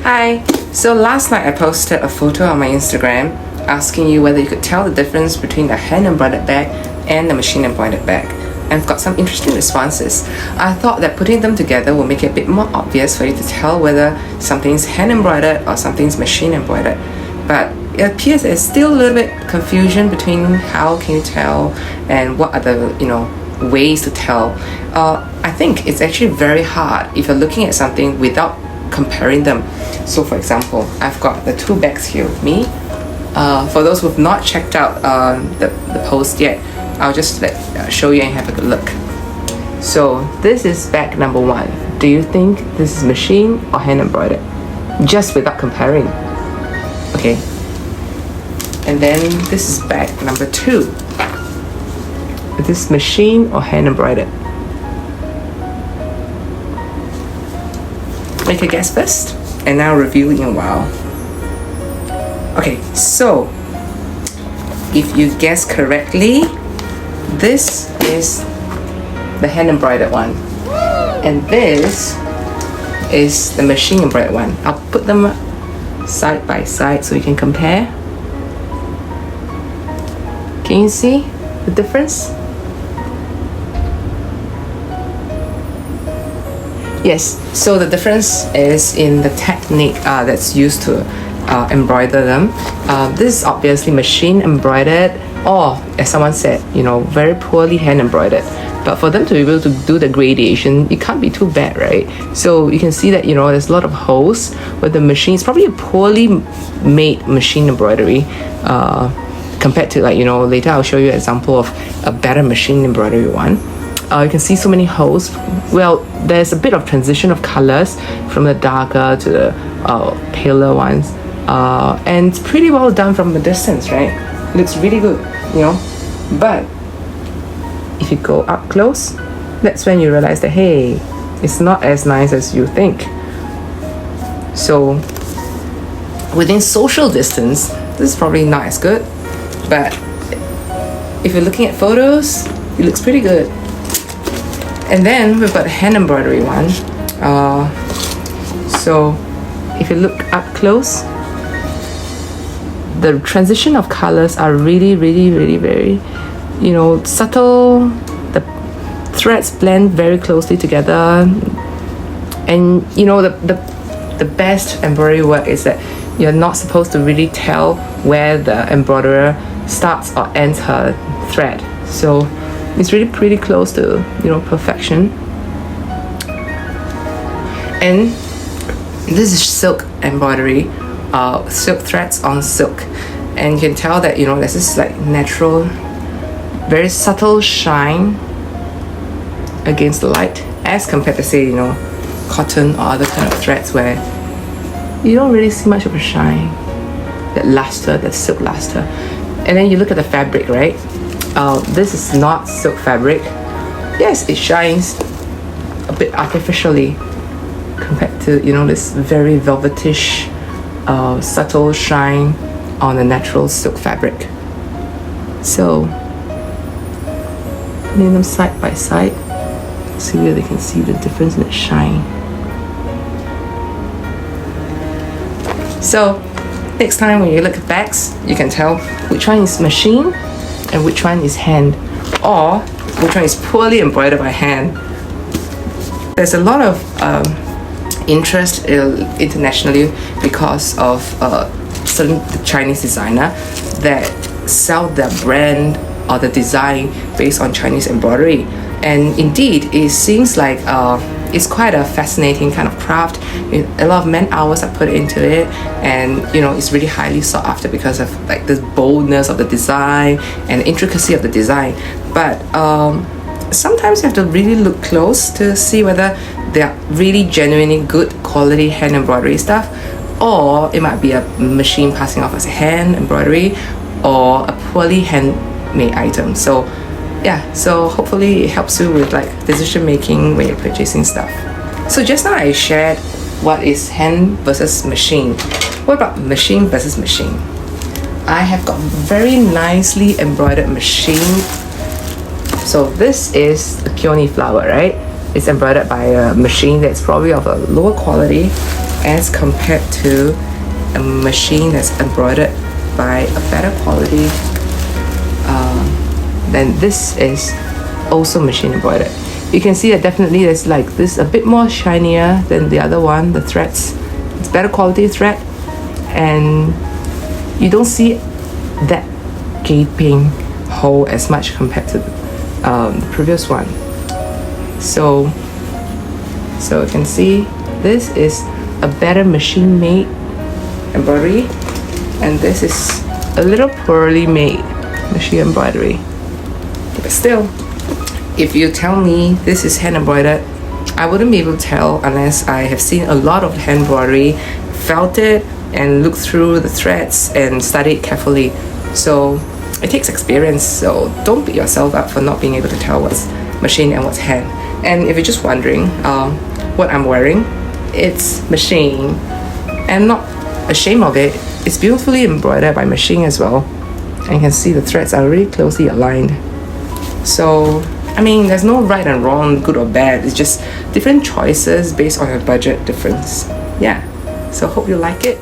Hi! So last night I posted a photo on my Instagram asking you whether you could tell the difference between a hand embroidered bag and a machine embroidered bag. And I've got some interesting responses. I thought that putting them together will make it a bit more obvious for you to tell whether something's hand embroidered or something's machine embroidered. But it appears there's still a little bit confusion between how can you tell and what are the ways to tell. I think it's actually very hard if you're looking at something without comparing them. So for example, I've got the two bags here with me. For those who have not checked out the post yet, I'll just show you and have a good look. So this is bag number 1. Do you think this is machine or hand embroidered? Just without comparing. Okay. And then this is bag number 2. Is this machine or hand embroidered? Make a guess first, and now review in a while. Okay, so if you guess correctly, this is the hand embroidered one, and this is the machine embroidered one. I'll put them side by side so you can compare. Can you see the difference? Yes, so the difference is in the technique that's used to embroider them. This is obviously machine embroidered, or as someone said, very poorly hand embroidered. But for them to be able to do the gradation, it can't be too bad, right? So you can see that there's a lot of holes where the machine is probably a poorly made machine embroidery compared to later I'll show you an example of a better machine embroidery one. You can see so many holes. Well, there's a bit of transition of colors from the darker to the paler ones, and it's pretty well done from a distance, right? It looks really good, but if you go up close, that's when you realize that hey, it's not as nice as you think. So within social distance, this is probably not as good, but if you're looking at photos, it looks pretty good. And then we've got a hand embroidery one. So if you look up close, the transition of colors are really, really, really very, subtle. The threads blend very closely together. And the best embroidery work is that you're not supposed to really tell where the embroiderer starts or ends her thread. So it's really pretty close to perfection. And this is silk embroidery, silk threads on silk, and you can tell that there's this natural, very subtle shine against the light, as compared to say cotton or other kind of threads where you don't really see much of a shine, that luster, that silk luster. And then you look at the fabric, right? This is not silk fabric. Yes, it shines a bit artificially compared to this very velvetish, subtle shine on a natural silk fabric. So putting them side by side, see where they can see the difference in the shine. So next time when you look at bags, you can tell which one is machine and which one is hand, or which one is poorly embroidered by hand. There's a lot of interest internationally because of certain Chinese designer that sell their brand or the design based on Chinese embroidery. And indeed, it seems like it's quite a fascinating kind of craft. A lot of man hours are put into it, and it's really highly sought after because of the boldness of the design and the intricacy of the design. But sometimes you have to really look close to see whether they are really genuinely good quality hand embroidery stuff, or it might be a machine passing off as a hand embroidery or a poorly handmade item. So yeah, so hopefully it helps you with decision making when you're purchasing stuff. So just now I shared what is hand versus machine. What about machine versus machine? I have got very nicely embroidered machine. So this is the peony flower, right? It's embroidered by a machine that's probably of a lower quality. as compared to a machine that's embroidered by a better quality, then this is also machine embroidered. You can see that definitely there's like this a bit more shinier than the other one. The threads, it's better quality thread, and you don't see that gaping hole as much compared to the previous one. So you can see this is a better machine made embroidery, and this is a little poorly made machine embroidery. But still, if you tell me this is hand embroidered, I wouldn't be able to tell unless I have seen a lot of hand embroidery, felt it, and looked through the threads and studied carefully. So it takes experience, so don't beat yourself up for not being able to tell what's machine and what's hand. And if you're just wondering what I'm wearing, it's machine. I'm not ashamed of it. It's beautifully embroidered by machine as well. And you can see the threads are really closely aligned. So, I mean, there's no right and wrong, good or bad. It's just different choices based on your budget difference. Yeah, so hope you like it.